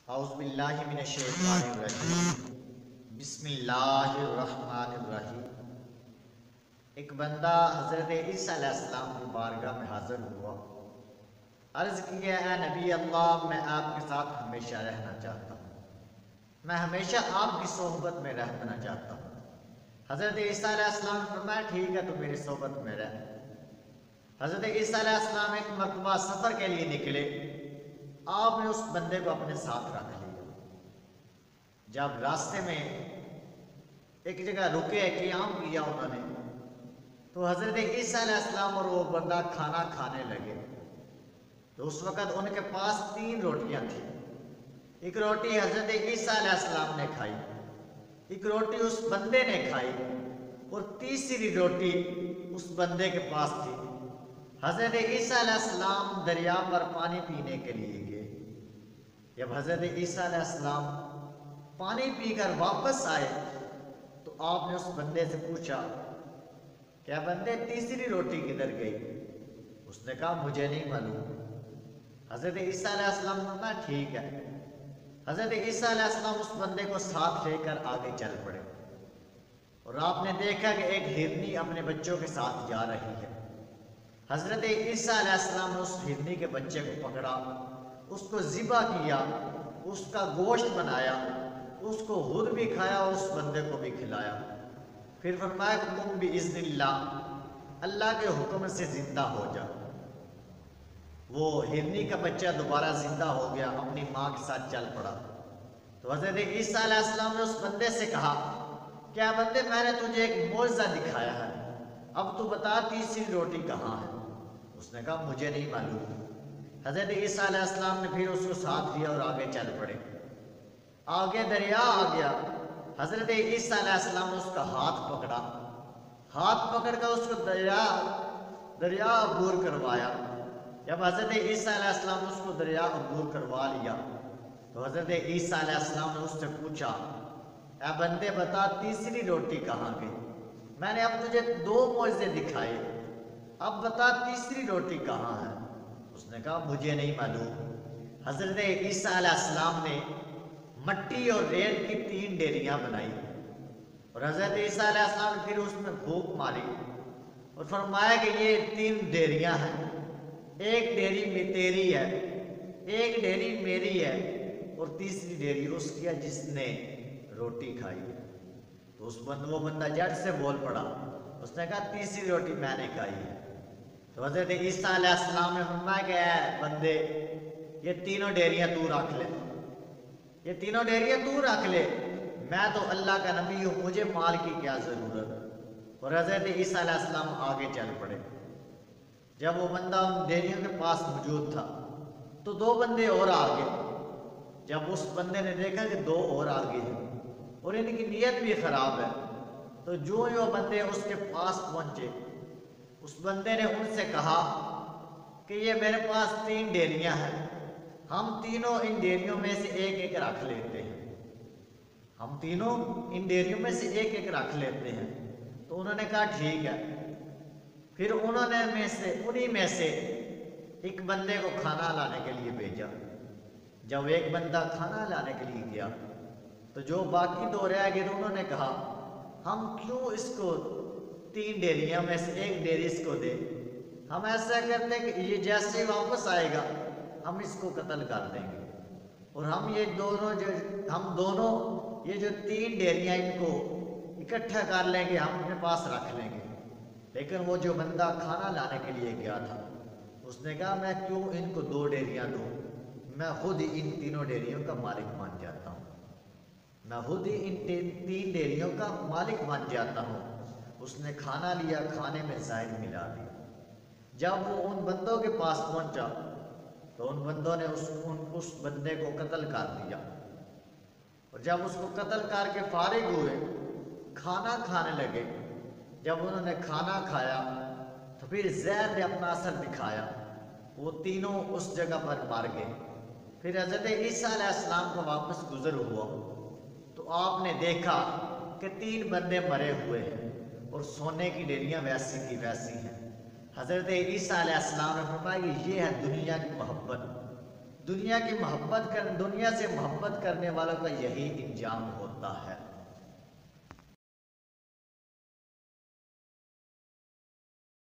اعوذ باللہ من الشیطان الرجیم بسم اللہ الرحمن الرحیم۔ ایک بندہ حضرت عیسیٰ علیہ السلام کی بارگاہ میں حاضر ہوا، عرض کیا اے نبی اللہ، میں آپ کے ساتھ ہمیشہ رہنا چاہتا ہوں، میں ہمیشہ آپ کی صحبت میں رہنا چاہتا ہوں۔ حضرت عیسیٰ علیہ السلام نے فرمایا ٹھیک ہے تو میری صحبت میں رہ۔ حضرت عیسیٰ علیہ السلام ایک مرتبہ سفر کے لیے نکلے، آپ نے اس بندے کو اپنے ساتھ رکھ لیا۔ جب راستے میں ایک جگہ رکے، قیام کیا انہوں نے، تو حضرت عیسیٰ علیہ السلام اور وہ بندہ کھانا کھانے لگے۔ تو اس وقت ان کے پاس 3 روٹیاں تھیں۔ ایک روٹی حضرت عیسیٰ علیہ السلام نے کھائی، ایک روٹی اس بندے نے کھائی، اور تیسری روٹی اس بندے کے پاس تھی۔ حضرت عیسیٰ علیہ السلام دریا پر پانی پینے کے لیے گئے۔ جب حضرت عیسیٰ علیہ السلام پانی پی کر واپس آئے تو آپ نے اس بندے سے پوچھا کیا بندے تیسری روٹی کدھر گئی؟ اس نے کہا مجھے نہیں معلوم۔ حضرت عیسیٰ علیہ السلام نے کہا ٹھیک ہے۔ حضرت عیسیٰ علیہ السلام اس بندے کو ساتھ لے کر آگے چل پڑے، اور آپ نے دیکھا کہ ایک ہرنی اپنے بچوں کے ساتھ جا رہی ہے۔ حضرت عیسیٰ علیہ السلام نے اس ہرنی کے بچے کو پکڑا، اس کو ذبح کیا، اس کا گوشت بنایا، اس کو خود بھی کھایا اور اس بندے کو بھی کھلایا۔ پھر فرمایا کہ تم باذن اللہ کے حکم سے زندہ ہو جا۔ وہ ہرنی کا بچہ دوبارہ زندہ ہو گیا، اپنی ماں کے ساتھ چل پڑا۔ تو حضرت عیسیٰ علیہ السلام نے اس بندے سے کہا کیا بندے میں نے تجھے ایک معجزہ دکھایا ہے، اب تو بتا تیسری روٹی کہاں ہے؟ اس نے کہا مجھے نہیں معلوم۔ حضرت عیسیٰ علیہ السلام نے پھر اس کو ساتھ لیا اور آگے چل پڑے۔ آگے دریا آ گیا، حضرت عیسیٰ علیہ السلام نے اس کا ہاتھ پکڑا، ہاتھ پکڑ کر اس کو دریا عبور کروایا۔ جب حضرت عیسیٰ علیہ السلام نے اس کو دریا عبور کروا لیا تو حضرت عیسیٰ علیہ السلام نے اس سے پوچھا اے بندے بتا تیسری روٹی کہاں گئی؟ میں نے اب تجھے 2 معجزے دکھائے، اب بتا تیسری روٹی کہاں ہے؟ اس نے کہا مجھے نہیں معلوم۔ حضرت عیسیٰ علیہ السلام نے مٹی اور ریت کی 3 ڈیریاں بنائی، اور حضرت عیسیٰ علیہ السلام نے پھر اس میں پھونک ماری اور فرمایا کہ یہ 3 ڈیریاں ہیں، ایک ڈیری میں تیری ہے، ایک ڈیری میری ہے، اور تیسری ڈیری اس کی ہے جس نے روٹی کھائی۔ تو وہ بندہ جٹ سے بول پڑا، اس نے کہا تیسری روٹی میں نے کھائی ہے۔ تو حضرت عیسیٰ علیہ السلام نے فرمایا کہ اے بندے یہ 3 ڈیریاں تو رکھ لے، یہ 3 ڈیریاں تو رکھ لے، میں تو اللہ کا نبی ہوں، مجھے مال کی کیا ضرورت؟ اور حضرت عیسیٰ علیہ السلام آگے چل پڑے۔ جب وہ بندہ ان ڈیریوں کے پاس موجود تھا تو 2 بندے اور آ گئے۔ جب اس بندے نے دیکھا کہ 2 اور آ گئے ہیں اور ان کی نیت بھی خراب ہے، تو جو ہی وہ بندے اس کے پاس پہنچے، اس بندے نے ان سے کہا کہ یہ میرے پاس 3 ڈیریاں ہیں، ہم تینوں ان ڈیریوں میں سے ایک ایک رکھ لیتے ہیں، ہم تینوں ان ڈیریوں میں سے ایک ایک رکھ لیتے ہیں۔ تو انہوں نے کہا ٹھیک ہے۔ پھر انہوں نے انہی میں سے ایک بندے کو کھانا لانے کے لیے بھیجا۔ جب ایک بندہ کھانا لانے کے لیے گیا تو جو باقی 2 رہ گئے تو انہوں نے کہا ہم کیوں اس کو 3 ڈیریاں میں سے ایک ڈیری اس کو دے، ہم ایسا کرتے کہ یہ جیسے ہی واپس آئے گا ہم اس کو قتل کر دیں گے، اور ہم دونوں یہ جو 3 ڈیریاں ان کو اکٹھا کر لیں گے، ہم اپنے پاس رکھ لیں گے۔ لیکن وہ جو بندہ کھانا لانے کے لیے گیا تھا اس نے کہا میں کیوں ان کو 2 ڈیریاں دوں، میں خود ہی ان 3 ڈیریوں کا مالک بن جاتا ہوں، میں خود ہی ان 3 ڈیریوں کا مالک بن جاتا ہوں۔ اس نے کھانا لیا، کھانے میں زہر ملا دیا۔ جب وہ ان بندوں کے پاس پہنچا تو ان بندوں نے اس بندے کو قتل کر دیا، اور جب اس کو قتل کر کے فارغ ہوئے کھانا کھانے لگے۔ جب انہوں نے کھانا کھایا تو پھر زہر نے اپنا اثر دکھایا، وہ تینوں اس جگہ پر مر گئے۔ پھر حضرت عیسیٰ علیہ السلام کو واپس گزر ہوا تو آپ نے دیکھا کہ 3 بندے مرے ہوئے ہیں اور سونے کی ڈیریاں ویسی کی ویسی ہیں۔ حضرت عیسیٰ علیہ السلام نے فرمایا کہ یہ ہے دنیا کی محبت، دنیا سے محبت کرنے والوں کا یہی انجام ہوتا ہے۔